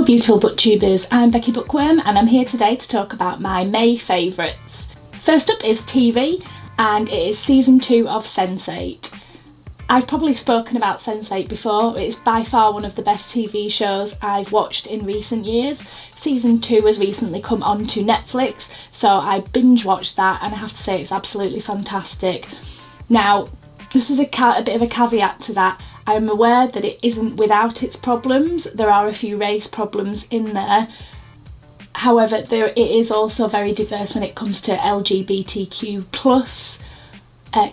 Hello beautiful booktubers, I'm Becky Bookworm and I'm here today to talk about my May favourites. First up is TV and it is season 2 of Sense8. I've probably spoken about Sense8 before. It's by far one of the best TV shows I've watched in recent years. Season 2 has recently come onto Netflix, so I binge watched that and I have to say it's absolutely fantastic. Now, this is a bit of a caveat to that. I'm aware that it isn't without its problems. There are a few race problems in there. However, it is also very diverse when it comes to LGBTQ plus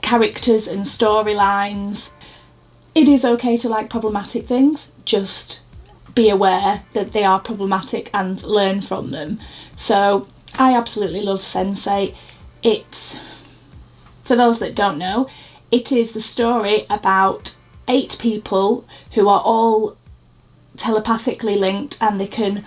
characters and storylines. It is okay to like problematic things, just be aware that they are problematic and learn from them. So I absolutely love Sense8. It's, for those that don't know, it is the story about 8 people who are all telepathically linked and they can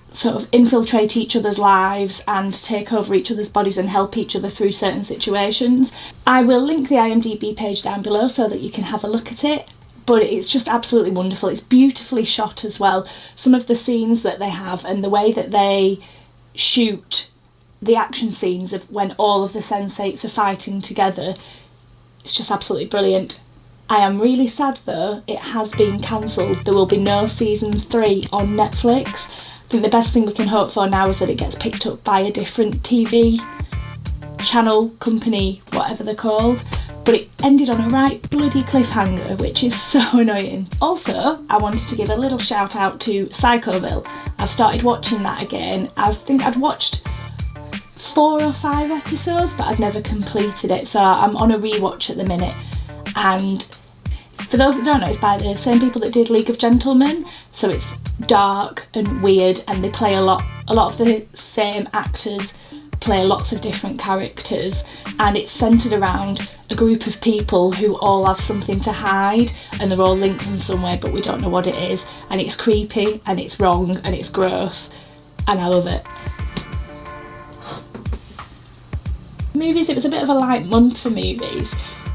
sort of infiltrate each other's lives and take over each other's bodies and help each other through certain situations. I will link the IMDb page down below so that you can have a look at it, but it's just absolutely wonderful. It's beautifully shot as well. Some of the scenes that they have and the way that they shoot the action scenes of when all of the Sense8s are fighting together, it's just absolutely brilliant. I am really sad though, it has been cancelled. There will be no season 3 on Netflix. I think the best thing we can hope for now is that it gets picked up by a different TV channel, company, whatever they're called. But it ended on a right bloody cliffhanger, which is so annoying. Also, I wanted to give a little shout out to Psychoville. I've started watching that again. I think I'd watched 4 or 5 episodes, but I've never completed it. So I'm on a rewatch at the minute. And for those that don't know, it's by the same people that did League of Gentlemen, so it's dark and weird and they play a lot of the same actors play lots of different characters, and it's centred around a group of people who all have something to hide and they're all linked in some way but we don't know what it is, and it's creepy and it's wrong and it's gross and I love it. Movies, it was a bit of a light month for movies.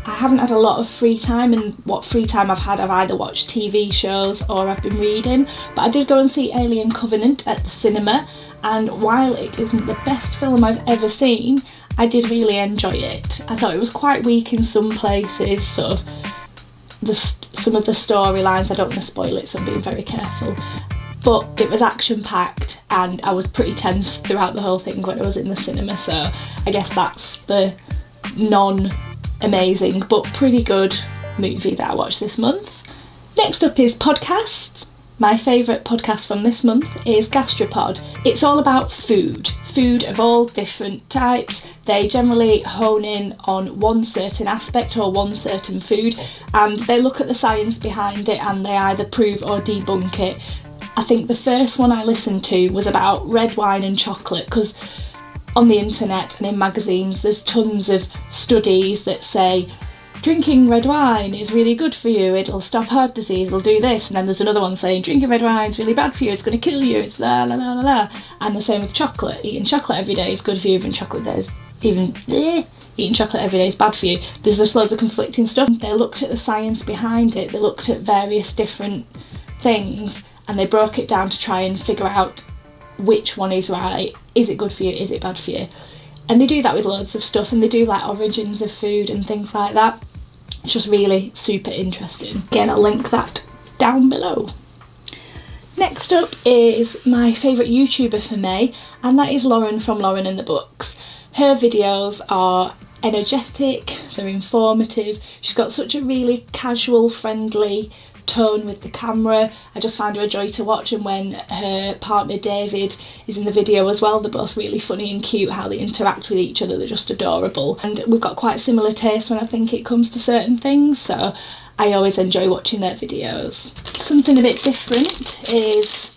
I haven't had a lot of free time, and what free time I've had, I've either watched TV shows or I've been reading, but I did go and see Alien Covenant at the cinema, and while it isn't the best film I've ever seen, I did really enjoy it. I thought it was quite weak in some places, sort of some of the storylines. I don't want to spoil it, so I'm being very careful. But it was action-packed and I was pretty tense throughout the whole thing when I was in the cinema, so I guess that's the non-amazing but pretty good movie that I watched this month. Next up is podcasts. My favourite podcast from this month is Gastropod. It's all about food of all different types. They generally hone in on one certain aspect or one certain food, and they look at the science behind it and they either prove or debunk it. I think the first one I listened to was about red wine and chocolate, because on the internet and in magazines there's tons of studies that say drinking red wine is really good for you, it'll stop heart disease, it'll do this, and then there's another one saying drinking red wine is really bad for you, it's going to kill you, it's la la la la la. And the same with chocolate. Eating chocolate every day is good for you, eating chocolate every day is bad for you. There's just loads of conflicting stuff. They looked at the science behind it, they looked at various different things and they broke it down to try and figure out which one is right. Is it good for you? Is it bad for you? And they do that with loads of stuff, and they do like origins of food and things like that. It's just really super interesting. Again, I'll link that down below. Next up is my favourite YouTuber for May, and that is Lauren from Lauren and the Books. Her videos are energetic, they're informative. She's got such a really casual, friendly tone with the camera. I just find her a joy to watch, and when her partner David is in the video as well, they're both really funny and cute how they interact with each other. They're just adorable, and we've got quite similar tastes when I think it comes to certain things, so I always enjoy watching their videos. Something a bit different is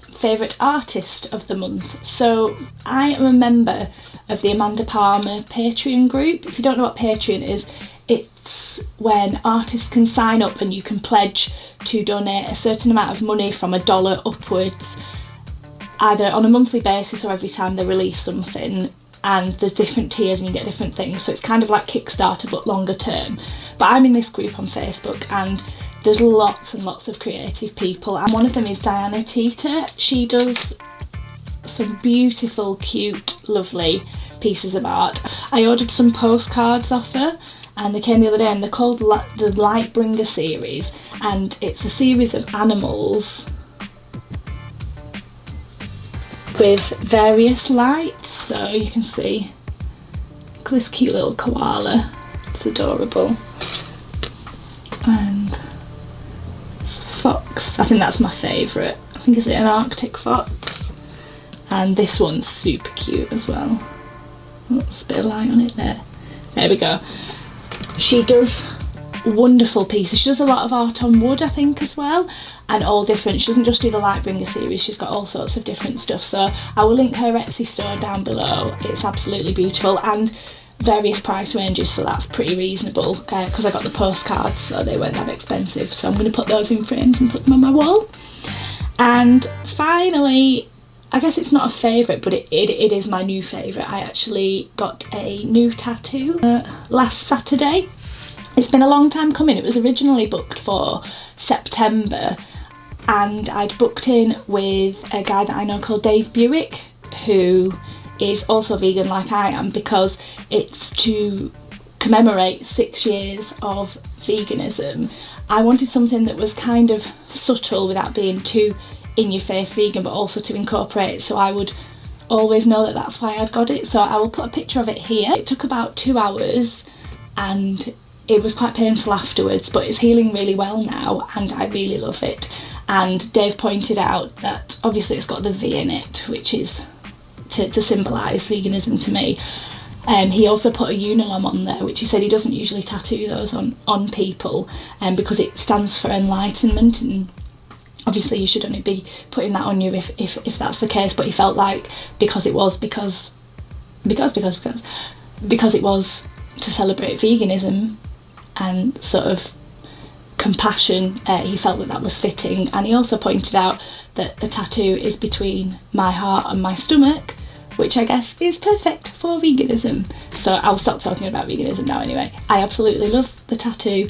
favourite artist of the month. So I am a member of the Amanda Palmer Patreon group. If you don't know what Patreon is, it's when artists can sign up and you can pledge to donate a certain amount of money from $1 upwards, either on a monthly basis or every time they release something. And there's different tiers and you get different things, so it's kind of like Kickstarter but longer term. But I'm in this group on Facebook, and there's lots and lots of creative people, and one of them is Diana Tita. She does some beautiful, cute, lovely pieces of art. I ordered some postcards off her and they came the other day, and they're called the Lightbringer series, and it's a series of animals with various lights. So you can see, look at this cute little koala, it's adorable. And it's a fox, I think that's my favourite. I think it's an Arctic fox. And this one's super cute as well. Let's a bit of light on it there. There we go. She does wonderful pieces. She does a lot of art on wood, I think, as well, and all different. She doesn't just do the Lightbringer series, she's got all sorts of different stuff. So I will link her Etsy store down below. It's absolutely beautiful, and various price ranges, so that's pretty reasonable, because I got the postcards, so they weren't that expensive. So I'm going to put those in frames and put them on my wall. And finally, I guess it's not a favourite, but it is my new favourite. I actually got a new tattoo last Saturday. It's been a long time coming. It was originally booked for September, and I'd booked in with a guy that I know called Dave Buick, who is also vegan like I am, because it's to commemorate 6 years of veganism. I wanted something that was kind of subtle without being too in-your-face vegan, but also to incorporate it, so I would always know that that's why I'd got it. So I will put a picture of it here. It took about 2 hours and it was quite painful afterwards, but it's healing really well now and I really love it. And Dave pointed out that obviously it's got the V in it, which is to symbolise veganism to me. He also put a unilom on there, which he said he doesn't usually tattoo those on people, because it stands for enlightenment, and obviously you should only be putting that on you if that's the case. But he felt like because it was to celebrate veganism and sort of compassion, he felt that was fitting. And he also pointed out that the tattoo is between my heart and my stomach, which I guess is perfect for veganism. So I'll stop talking about veganism now anyway. I absolutely love the tattoo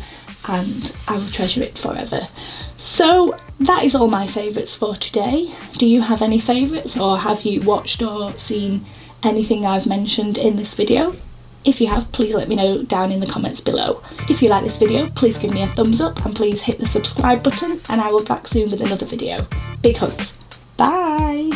and I will treasure it forever. So that is all my favourites for today. Do you have any favourites, or have you watched or seen anything I've mentioned in this video? If you have, please let me know down in the comments below. If you like this video, please give me a thumbs up and please hit the subscribe button, and I will be back soon with another video. Big hugs. Bye!